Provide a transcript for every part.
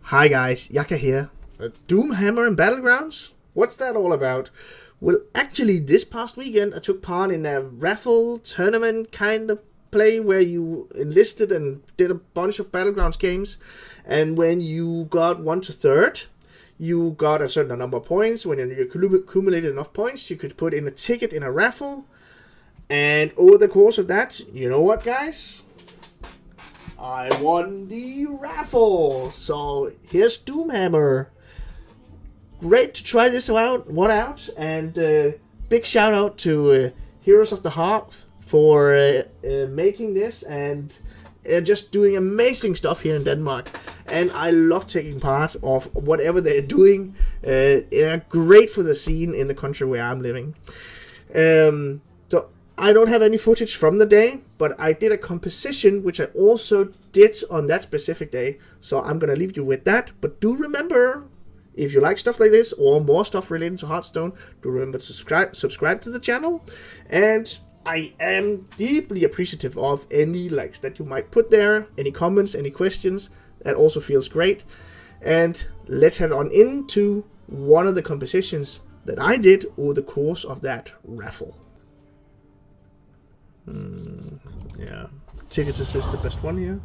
Hi guys, Yacca here. Doomhammer and Battlegrounds? What's that all about? Well, actually this past weekend I took part in a raffle tournament kind of play where you enlisted and did a bunch of Battlegrounds games, and when you got 1 to 3rd, you got a certain number of points. When you accumulated enough points, you could put in a ticket in a raffle, and over the course of that, you know what guys? I won the raffle! So here's Doomhammer. Great to try this one out, and big shout out to Heroes of the Hearth for making this and just doing amazing stuff here in Denmark. And I love taking part of whatever they're doing. They're great for the scene in the country where I'm living. So I don't have any footage from the day, but I did a composition which I also did on that specific day. So I'm gonna leave you with that. But do remember, if you like stuff like this or more stuff related to Hearthstone, do remember to subscribe to the channel. And I am deeply appreciative of any likes that you might put there, any comments, any questions. That also feels great. And let's head on into one of the compositions that I did over the course of that raffle. Yeah, Tickets is the best one here.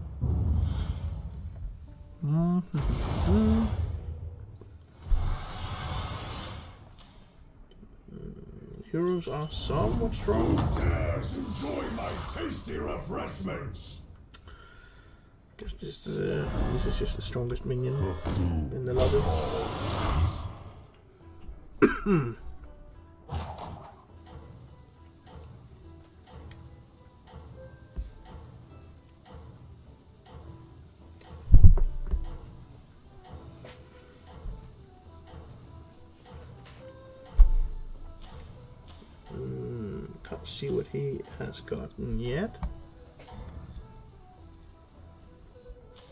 Heroes are somewhat strong. Enjoy my tasty refreshments. Guess this is just the strongest minion in the lobby. Can't see what he has gotten yet.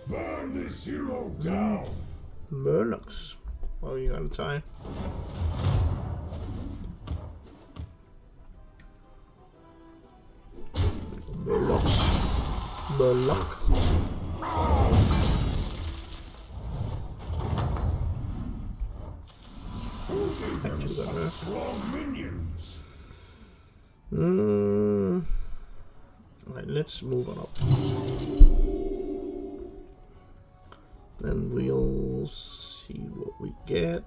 Burn this hero down. Murlocs. Well, you gotta tie. Murlocs. Murloc. Actually got nerfed. Strong minions. Alright, let's move on up. Then we'll see what we get.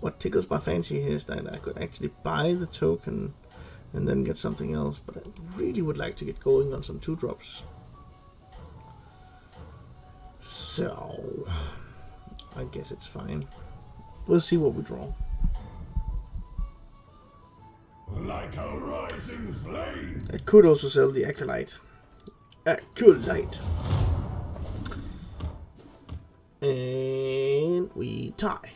What tickles my fancy here is that I could actually buy the token and then get something else, but I really would like to get going on some 2-drops. So I guess it's fine. We'll see what we draw. Like a rising flame. I could also sell the Acolyte. Acolyte. And we tie.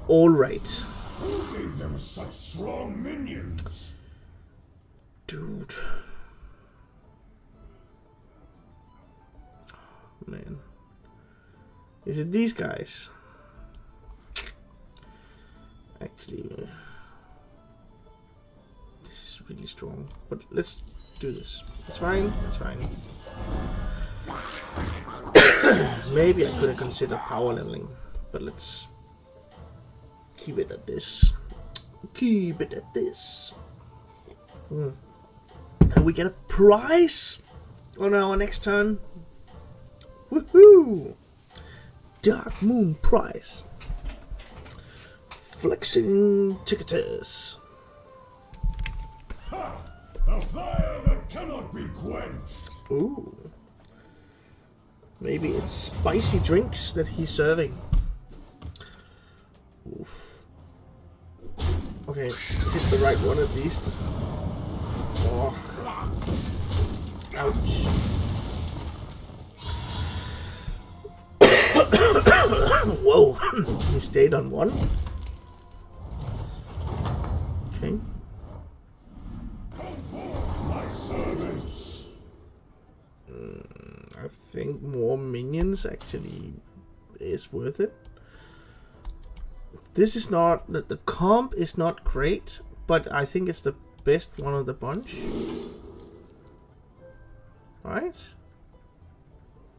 All right. Who gave them such strong minions? Dude. Man. Is it these guys? Actually, this is really strong. But let's do this. It's fine. It's fine. Maybe I could have considered power leveling, but let's keep it at this. Keep it at this. And we get a prize on our next turn. Woohoo! Dark Moon prize. Flexing ticketers. Ha! A fire that cannot be quenched. Ooh. Maybe it's spicy drinks that he's serving. Oof. Okay, hit the right one at least. Oh. Ouch. Whoa, he stayed on one. Okay. Come forth, my servants. I think more minions actually is worth it. This is not... The comp is not great, but I think it's the best one of the bunch. Right?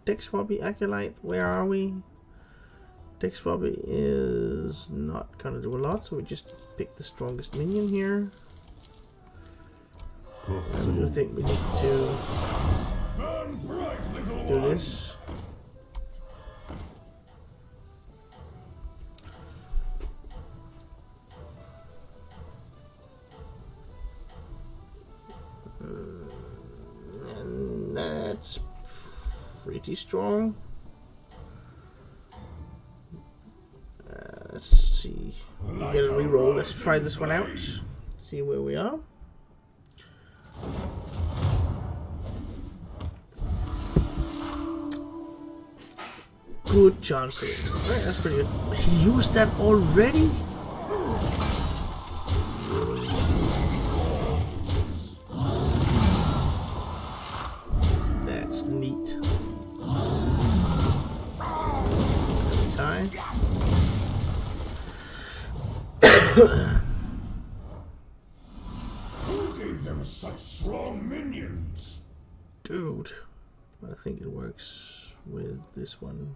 Dex Swabby, Acolyte, where are we? Dex Swabby is not gonna do a lot, so we just pick the strongest minion here. I do think we need to do this. And that's pretty strong. Let's see. We get a reroll. Let's try this one out. See where we are. Good chance to win. Alright, that's pretty good. He used that already? That's neat. Tie. Who gave them such strong minions? Dude. I think it works with this one.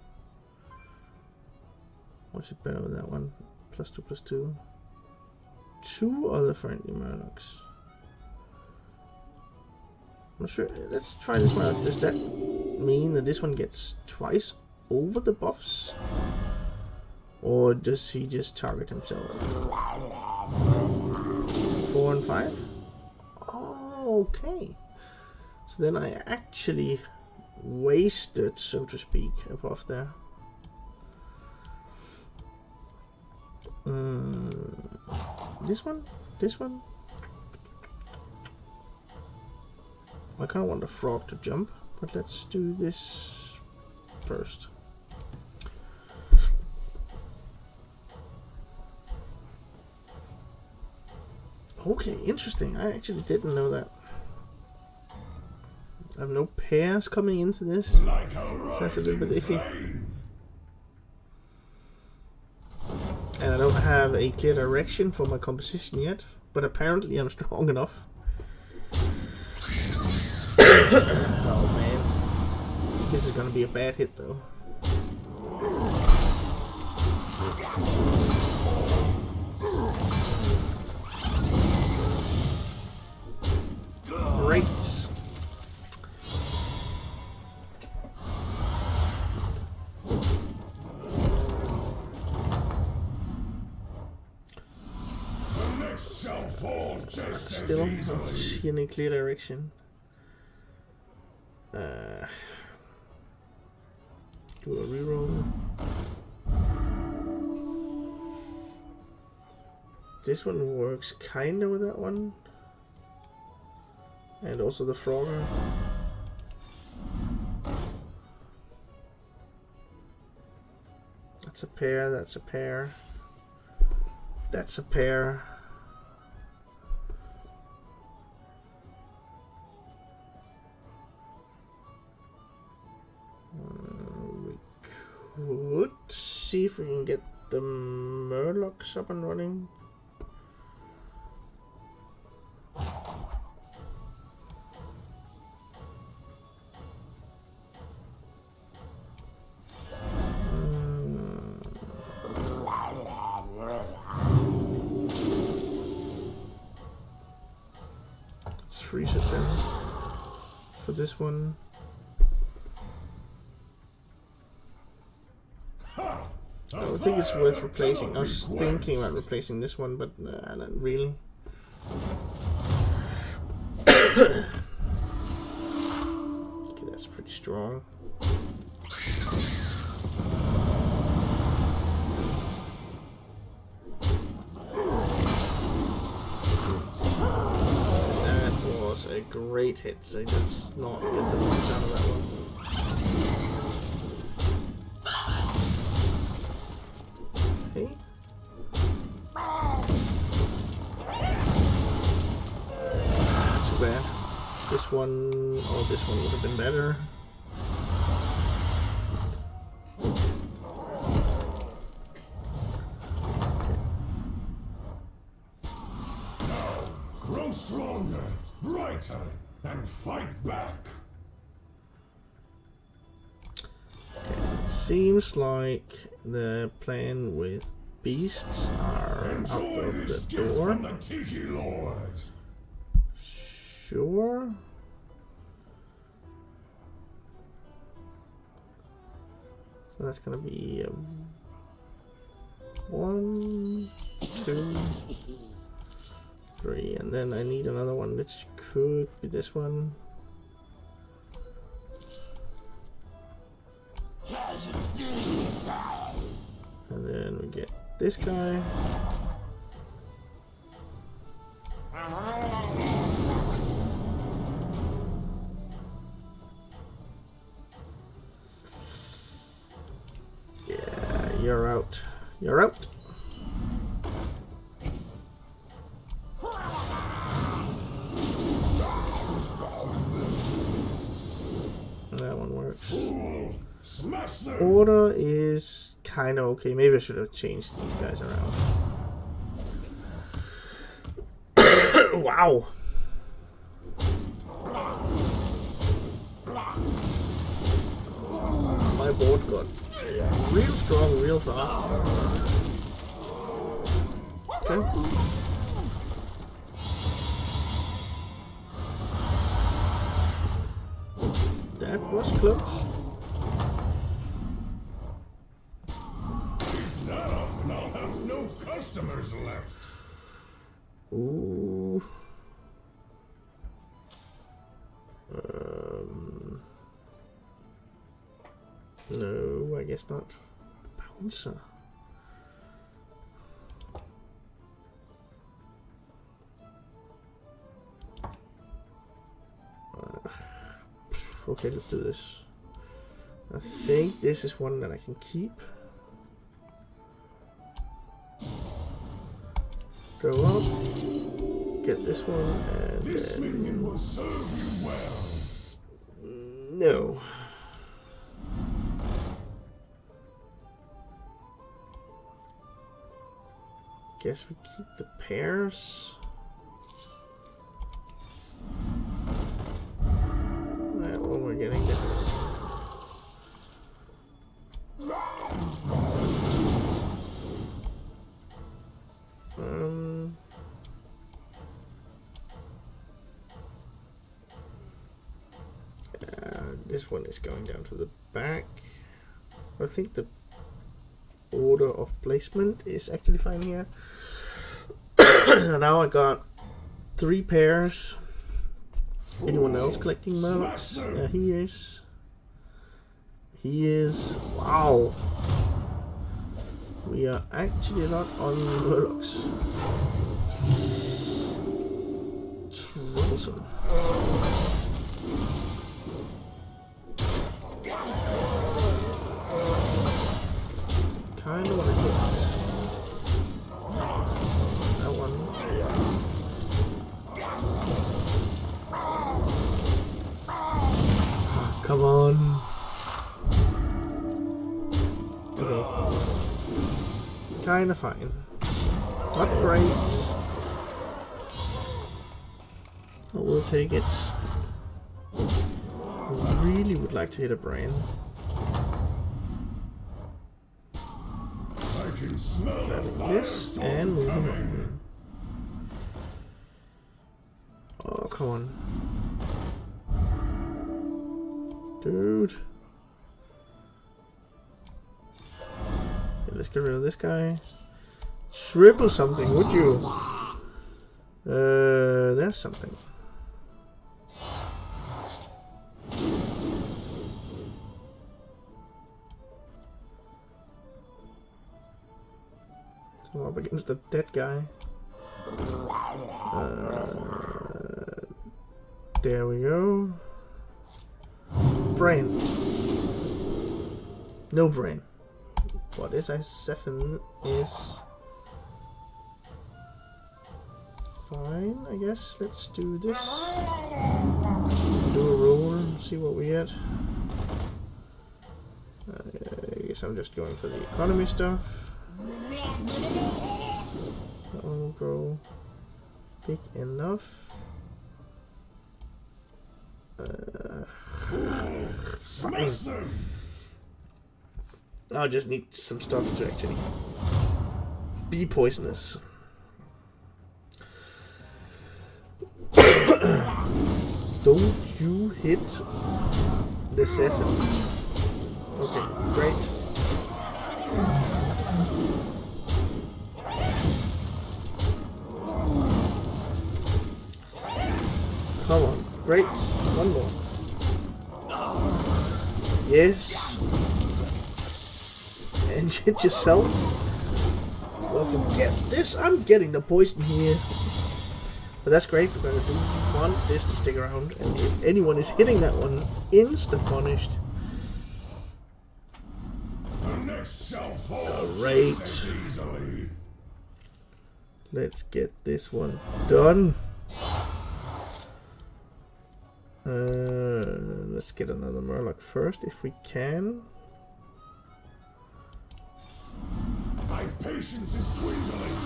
What's it better with that one? +2/+2. 2 other friendly Murlocs. I'm sure. Let's try this one out. Does that mean that this one gets twice over the buffs? Or does he just target himself? 4 and 5? Oh, okay. So then I actually wasted, so to speak, a buff there. This one? This one? I kind of want the frog to jump, but let's do this first. Okay, interesting. I actually didn't know that. I have no pairs coming into this, so that's a little bit iffy. And I don't have a clear direction for my composition yet, but apparently I'm strong enough. Oh man, this is gonna be a bad hit though. Great. Still, I don't see any clear direction. Do a reroll. This one works kinda with that one. And also the Frogger. That's a pair, that's a pair. That's a pair. We could see if we can get the Murlocs up and running. Let's freeze it then for this one. I don't think it's worth replacing. I was thinking about replacing this one, but not really. Okay, that's pretty strong. That was a great hit. So just not get the most out of that one. Okay. Too bad. This one or this one would have been better. Okay. stronger, brighter, and fight back. Okay, seems like the plan with beasts are out of the door. From the Tiki Lord. Sure. So that's gonna be 1, 2, 3, and then I need another one, which could be this one. And then we get this guy. Yeah, you're out. You're out. That one works. Order is kind of okay. Maybe I should have changed these guys around. Wow. My board got real strong, real fast. Okay. That was close. Now I'll have no customers left. Ooh. No, I guess not. Bouncer. Okay, let's do this. I think this is one that I can keep. Go up, get this one, and This minion then... will serve you well. No. Guess we keep the pairs. That one we're getting different. This one is going down to the back. I think the order of placement is actually fine here. Now I got 3 pairs. Anyone else collecting Murlocs? Yeah, he is. He is. Wow. We are actually not on Murlocs. Troublesome. Kind of what it is. That one. Come on. Okay. Kind of fine. Not great. But we'll take it. I really would like to hit a brain. Grabbing this and moving on. Oh, come on. Dude. Okay, let's get rid of this guy. Triple something, would you? There's something. So up against the dead guy. There we go. Brain. No brain. What is I7 is fine, I guess. Let's do this. Do a roll, see what we get. I guess I'm just going for the economy stuff. That one will go. big enough. Fine. I just need some stuff to actually be poisonous. Don't you hit the 7. Okay, great. Come on, great. One more. Yes. And hit yourself. Well, forget this. I'm getting the poison here. But that's great because I do want this to stick around. And if anyone is hitting that one, instant punished. Great. Let's get this one done. Let's get another Murloc first if we can. My patience is dwindling.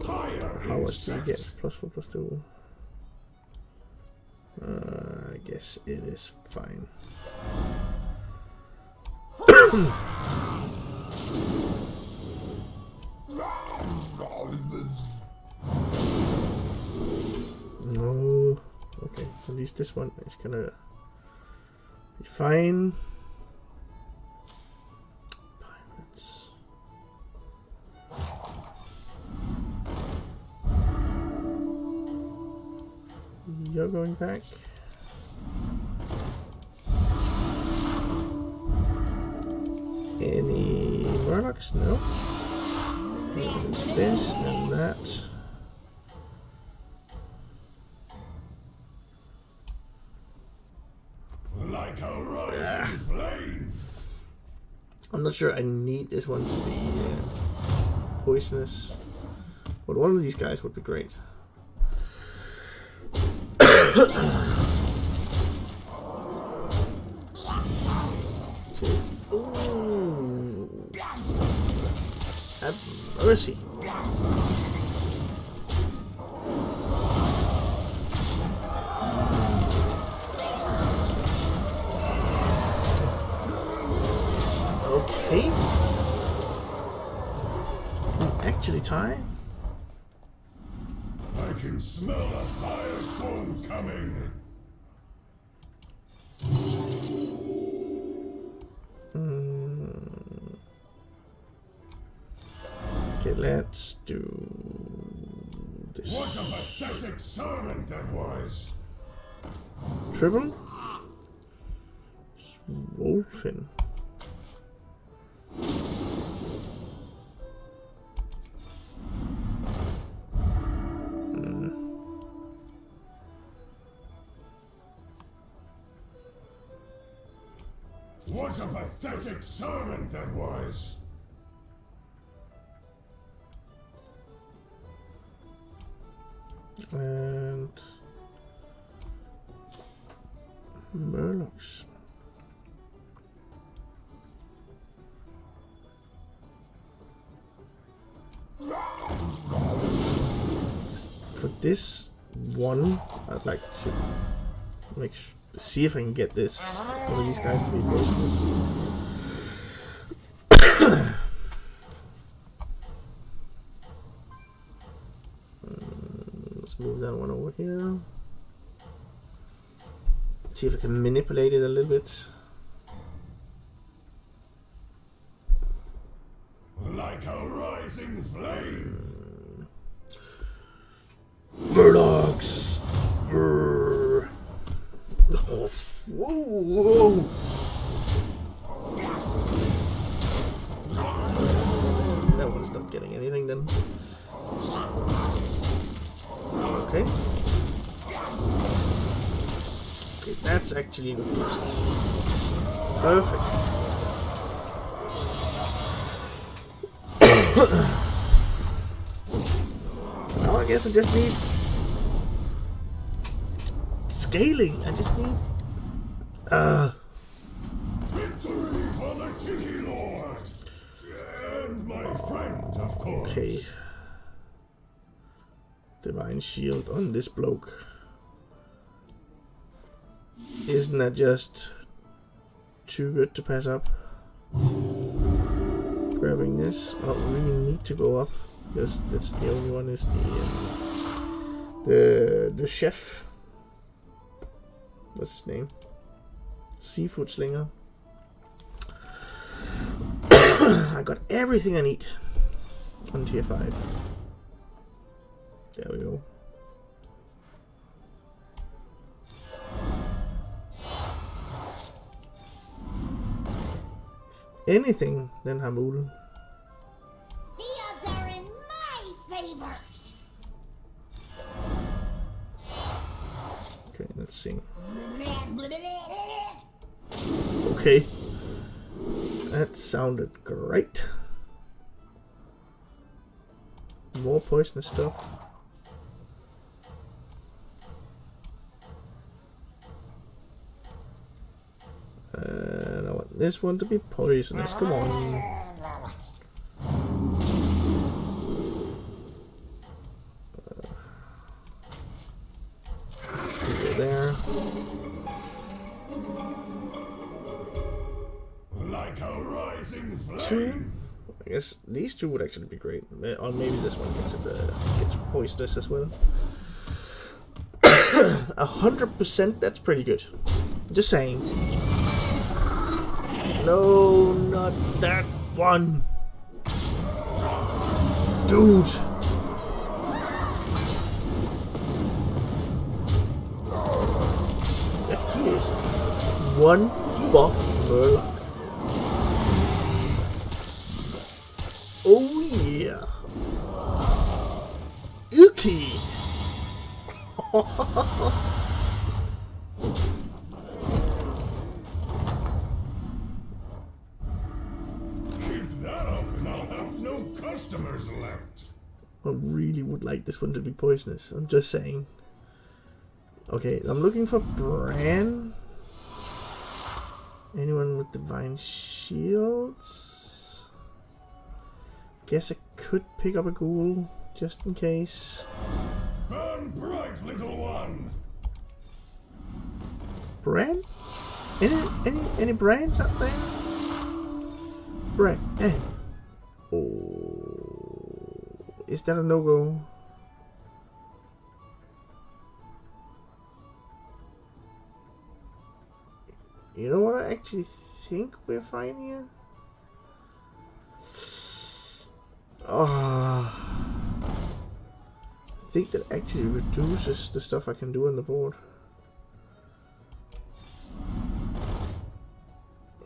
Higher. How much do we get? +4, +2. I guess it is fine. No. Okay, at least this one is gonna be fine. Pirates. You're going back. Any Murlocs? No. This and that. Like a rising flame. I'm not sure I need this one to be poisonous, but one of these guys would be great. Ooh. Have mercy. Okay. We actually tie. I can smell a firestorm coming. Okay, let's do this. What a pathetic servant that was. Triple? Wolfin. What a pathetic servant that was. And Murlocs. For this one, I'd like to see if I can get this one of these guys to be poisonous. Let's move that one over here. See if I can manipulate it a little bit. Like a rising flame. Murlocs! Oh, whoa! That one's not getting anything then. Okay. Okay, that's actually a good person. Perfect. So now I guess I just need scaling. I just need Victory for the Tiki Lord and my friend, of course. okay. Divine Shield on this bloke. Isn't that just too good to pass up? Grabbing this. I don't really need to go up because that's the only one is the chef. What's his name? Seafood Slinger. I got everything I need on tier 5. There we go. If anything, then Hamul. The odds are in my favor. Okay, let's see. Okay. That sounded great. More poisonous stuff. I want this one to be poisonous. Come on. Go there. Like a rising flame. 2. I guess these 2 would actually be great. Or maybe this one gets poisonous as well. 100%, that's pretty good. Just saying. No, not that one. Dude. Yeah, he is one buff Murloc. Oh yeah. Uki. Keep that up and I'll have no customers left. I really would like this one to be poisonous. I'm just saying. Okay, I'm looking for Bran. Anyone with divine shields? Guess I could pick up a ghoul just in case. Burn bright, little one. Bran? Any brands up there? Bran. Oh, is that a no-go? You know what I actually think we're fine here? I think that actually reduces the stuff I can do on the board.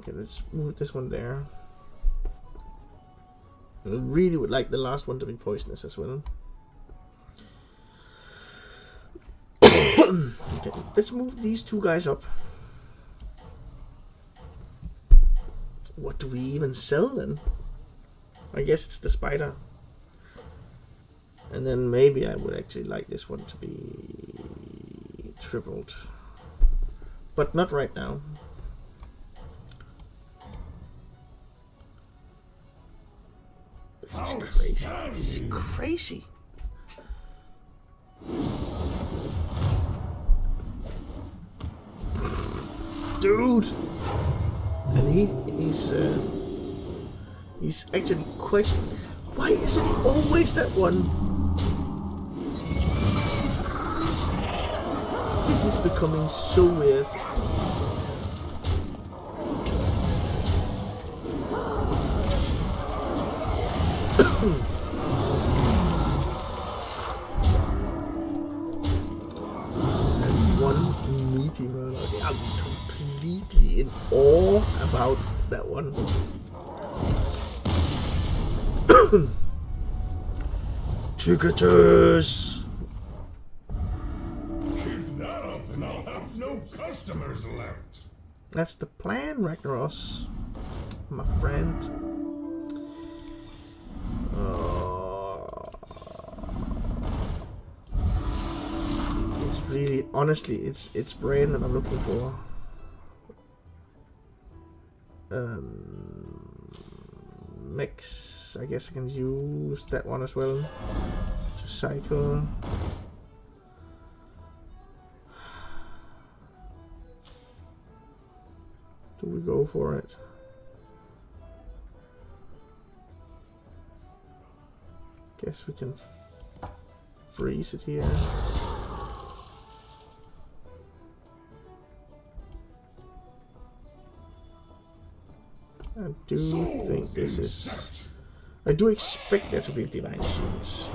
Okay, let's move this one there. I really would like the last one to be poisonous as well. Okay, let's move these 2 guys up. What do we even sell then? I guess it's the spider. And then maybe I would actually like this one to be tripled. But not right now. This is crazy. This is crazy. Dude! And he's actually questioning, why is it always that one? This is becoming so weird. There's one meaty Murloc. I'm completely in awe about that one. Tricketers! Keep that up and I'll have no customers left. That's the plan, Ragnaros, my friend. It's really, honestly, it's Brain that I'm looking for. Mix, I guess I can use that one as well. to cycle. Do we go for it? Guess we can freeze it here. I do think this is... I do expect there to be Divine Shields.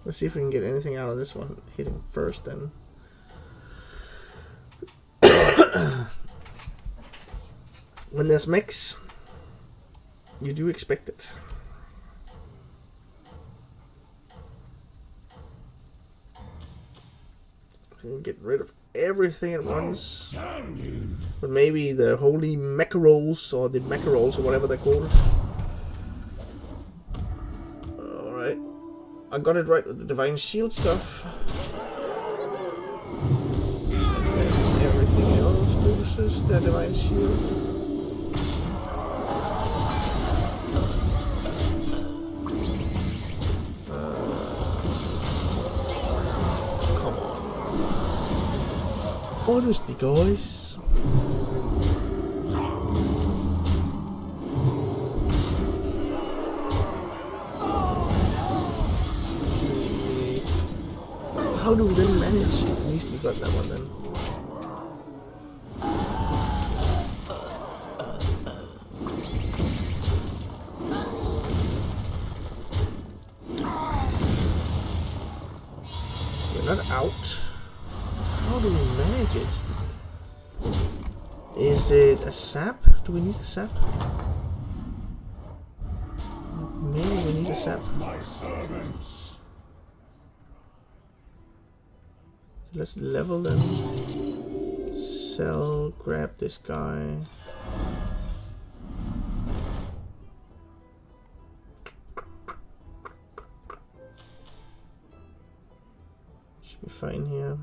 Let's see if we can get anything out of this one hitting first then. When there's mechs, you do expect it. You can get rid of everything at once. But maybe the holy macarons or the macarons or whatever they're called. Alright. I got it right with the Divine Shield stuff. And then everything else loses their Divine Shield. Honestly, guys. How do we then manage? At least we got that one then. We're not out. How do we manage it? Is it a sap? Do we need a sap? Maybe we need a sap. Let's level them. Sell, grab this guy. Should be fine here.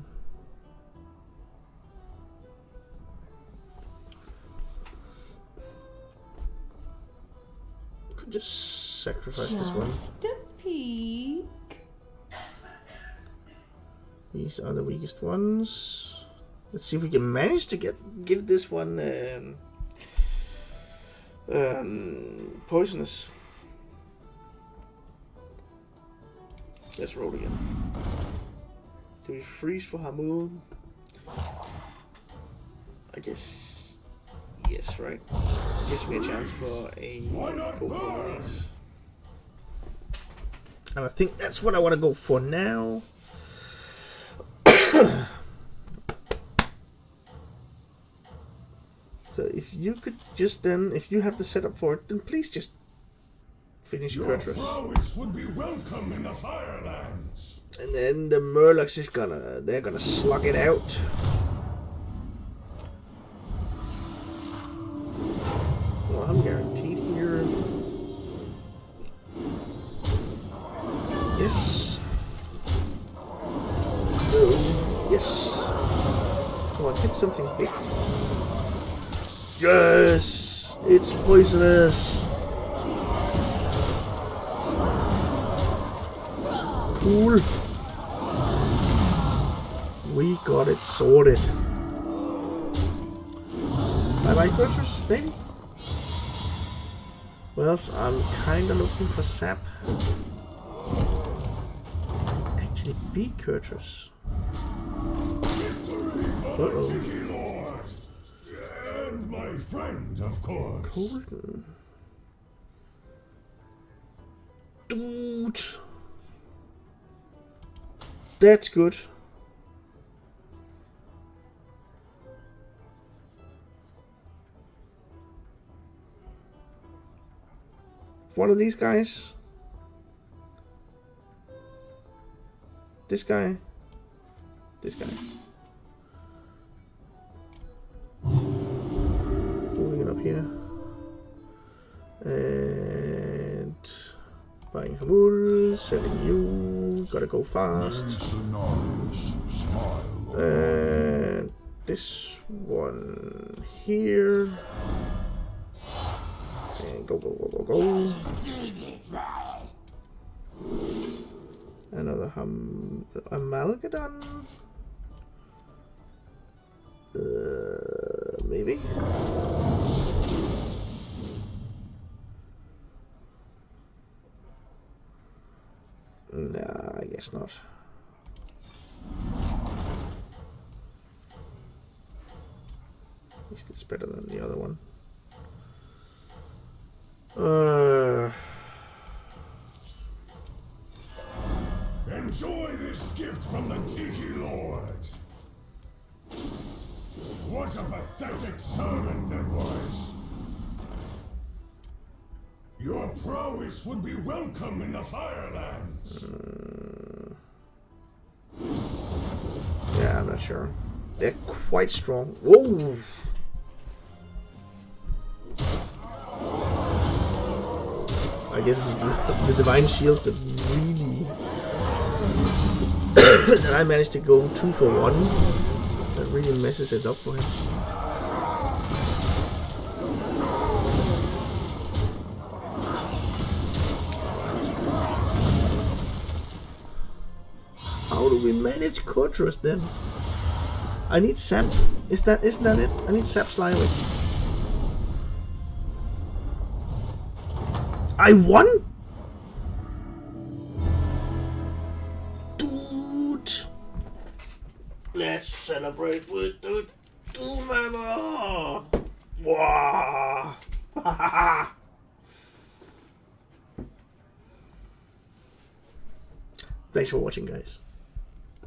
Just sacrifice this one. Just a peek. These are the weakest ones. Let's see if we can manage to give this one poisonous. Let's roll again. Do we freeze for Hamul? I guess. Yes, right. Gives me a chance for a compromise. And I think that's what I want to go for now. So if you could just then, if you have the setup for it, then please just finish Kurtrus. Would be welcome in the Firelands. And then the Murlocs is they're gonna slug it out. Well, I'm guaranteed here. Yes. No. Yes. Come on, hit something big. Yes! It's poisonous! Cool. We got it sorted. Bye-bye, Kurtrus, maybe? Well, I'm kinda looking for sap. Actually, be Kurtrus. Uh-oh. And my friend, of course. Colton. Dude. That's good. One of these guys. This guy. This guy. Moving it up here. And buying Hamul, selling you. Gotta go fast. And this one here. And go, go, go, go, go. Another Amalgadon. Maybe. Nah, I guess not. At least it's better than the other one. Enjoy this gift from the Tiki Lord. What a pathetic servant that was. Your prowess would be welcome in the Firelands. Yeah, I'm not sure. They're quite strong. Whoa! I guess it's the divine shields that really that I managed to go 2 for 1. That really messes it up for him. How do we manage Cortrus then? I need sap. Isn't that it? I need sap Sliwick. I won? Dude! Let's celebrate with the Doomhammer! Wow! Thanks for watching, guys.